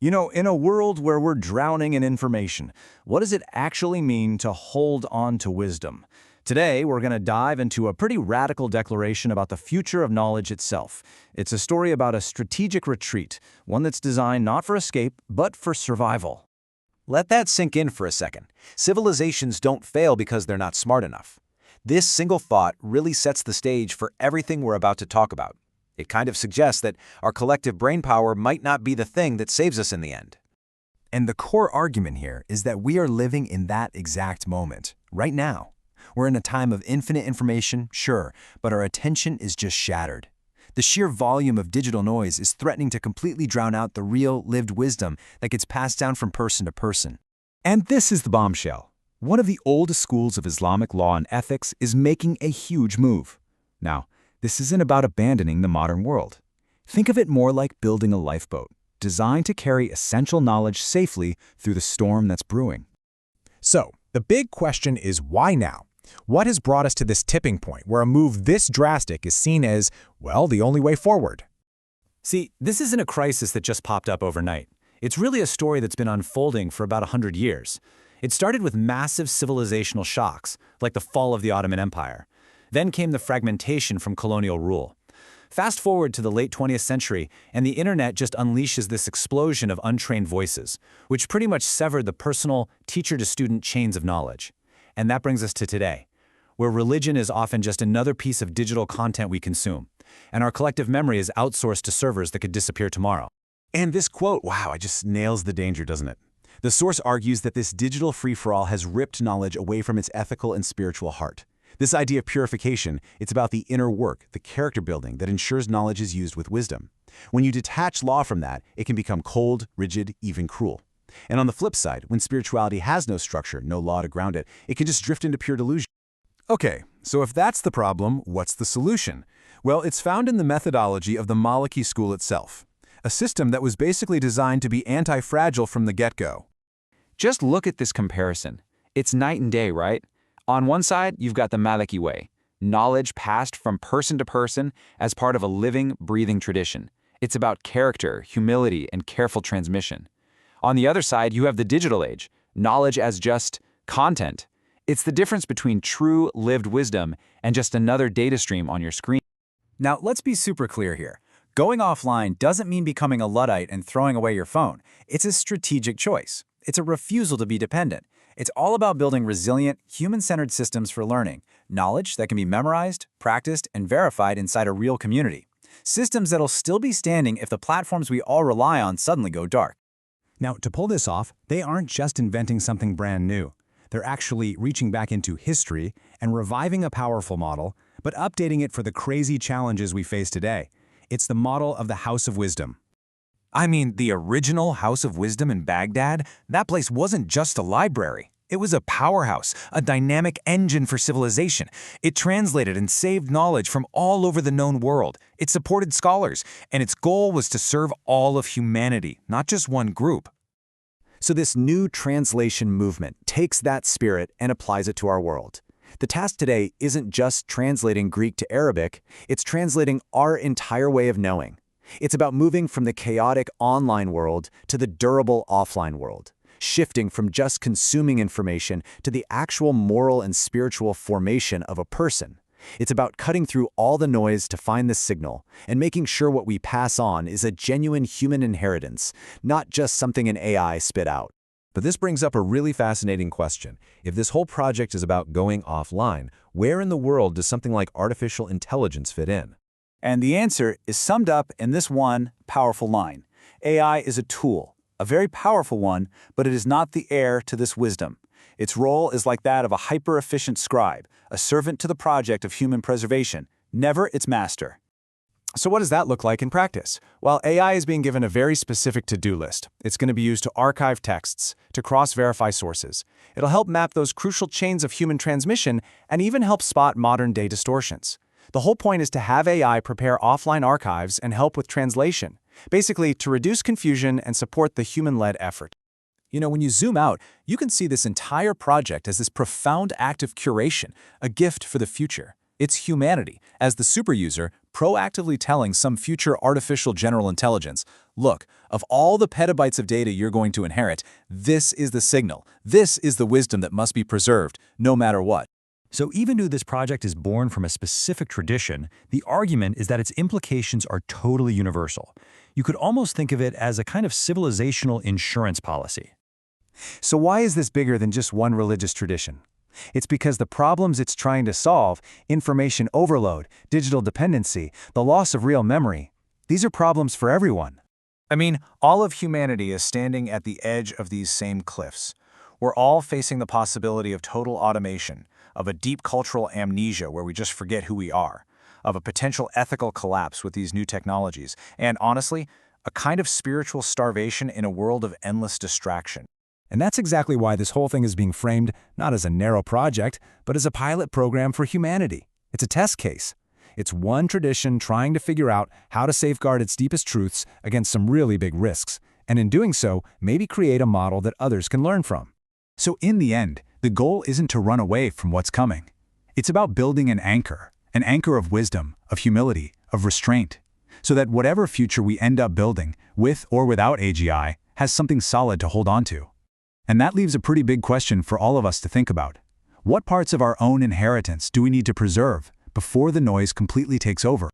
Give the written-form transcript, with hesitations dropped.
In a world where we're drowning in information, what does it actually mean to hold on to wisdom? Today, we're going to dive into a pretty radical declaration about the future of knowledge itself. It's a story about a strategic retreat, one that's designed not for escape, but for survival. Let that sink in for a second. Civilizations don't fail because they're not smart enough. This single thought really sets the stage for everything we're about to talk about. It kind of suggests that our collective brainpower might not be the thing that saves us in the end. And the core argument here is that we are living in that exact moment, right now. We're in a time of infinite information, sure, but our attention is just shattered. The sheer volume of digital noise is threatening to completely drown out the real, lived wisdom that gets passed down from person to person. And this is the bombshell. One of the oldest schools of Islamic law and ethics is making a huge move. Now, this isn't about abandoning the modern world. Think of it more like building a lifeboat, designed to carry essential knowledge safely through the storm that's brewing. So, the big question is why now? What has brought us to this tipping point where a move this drastic is seen as, well, the only way forward? See, this isn't a crisis that just popped up overnight. It's really a story that's been unfolding for about 100 years. It started with massive civilizational shocks, like the fall of the Ottoman Empire. Then came the fragmentation from colonial rule. Fast forward to the late 20th century, and the internet just unleashes this explosion of untrained voices, which pretty much severed the personal teacher-to-student chains of knowledge. And that brings us to today, where religion is often just another piece of digital content we consume, and our collective memory is outsourced to servers that could disappear tomorrow. And this quote, wow, it just nails the danger, doesn't it? The source argues that this digital free-for-all has ripped knowledge away from its ethical and spiritual heart. This idea of purification, it's about the inner work, the character building that ensures knowledge is used with wisdom. When you detach law from that, it can become cold, rigid, even cruel. And on the flip side, when spirituality has no structure, no law to ground it, it can just drift into pure delusion. Okay, so if that's the problem, what's the solution? Well, it's found in the methodology of the Mālikī school itself, a system that was basically designed to be anti-fragile from the get-go. Just look at this comparison. It's night and day, right? On one side, you've got the Mālikī way, knowledge passed from person to person as part of a living, breathing tradition. It's about character, humility, and careful transmission. On the other side, you have the digital age, knowledge as just content. It's the difference between true, lived wisdom and just another data stream on your screen. Now, let's be super clear here. Going offline doesn't mean becoming a Luddite and throwing away your phone. It's a strategic choice. It's a refusal to be dependent. It's all about building resilient, human-centered systems for learning, knowledge that can be memorized, practiced, and verified inside a real community. Systems that'll still be standing if the platforms we all rely on suddenly go dark. Now, to pull this off, they aren't just inventing something brand new. They're actually reaching back into history and reviving a powerful model, but updating it for the crazy challenges we face today. It's the model of the House of Wisdom. I mean, the original House of Wisdom in Baghdad, that place wasn't just a library. It was a powerhouse, a dynamic engine for civilization. It translated and saved knowledge from all over the known world. It supported scholars, and its goal was to serve all of humanity, not just one group. So this new translation movement takes that spirit and applies it to our world. The task today isn't just translating Greek to Arabic, it's translating our entire way of knowing. It's about moving from the chaotic online world to the durable offline world, shifting from just consuming information to the actual moral and spiritual formation of a person. It's about cutting through all the noise to find the signal and making sure what we pass on is a genuine human inheritance, not just something an AI spit out. But this brings up a really fascinating question. If this whole project is about going offline, where in the world does something like artificial intelligence fit in? And the answer is summed up in this one powerful line. AI is a tool, a very powerful one, but it is not the heir to this wisdom. Its role is like that of a hyper-efficient scribe, a servant to the project of human preservation, never its master. So what does that look like in practice? Well, AI is being given a very specific to-do list. It's going to be used to archive texts, to cross-verify sources. It'll help map those crucial chains of human transmission and even help spot modern-day distortions. The whole point is to have AI prepare offline archives and help with translation, basically to reduce confusion and support the human-led effort. When you zoom out, you can see this entire project as this profound act of curation, a gift for the future. It's humanity, as the superuser, proactively telling some future artificial general intelligence, Look, of all the petabytes of data you're going to inherit, this is the signal. This is the wisdom that must be preserved, no matter what. So even though this project is born from a specific tradition, the argument is that its implications are totally universal. You could almost think of it as a kind of civilizational insurance policy. So why is this bigger than just one religious tradition? It's because the problems it's trying to solve, information overload, digital dependency, the loss of real memory, these are problems for everyone. I mean, all of humanity is standing at the edge of these same cliffs. We're all facing the possibility of total automation, of a deep cultural amnesia where we just forget who we are, of a potential ethical collapse with these new technologies, and honestly, a kind of spiritual starvation in a world of endless distraction. And that's exactly why this whole thing is being framed not as a narrow project, but as a pilot program for humanity. It's a test case. It's one tradition trying to figure out how to safeguard its deepest truths against some really big risks, and in doing so, maybe create a model that others can learn from. So in the end, the goal isn't to run away from what's coming. It's about building an anchor of wisdom, of humility, of restraint, so that whatever future we end up building, with or without AGI, has something solid to hold on to. And that leaves a pretty big question for all of us to think about. What parts of our own inheritance do we need to preserve before the noise completely takes over?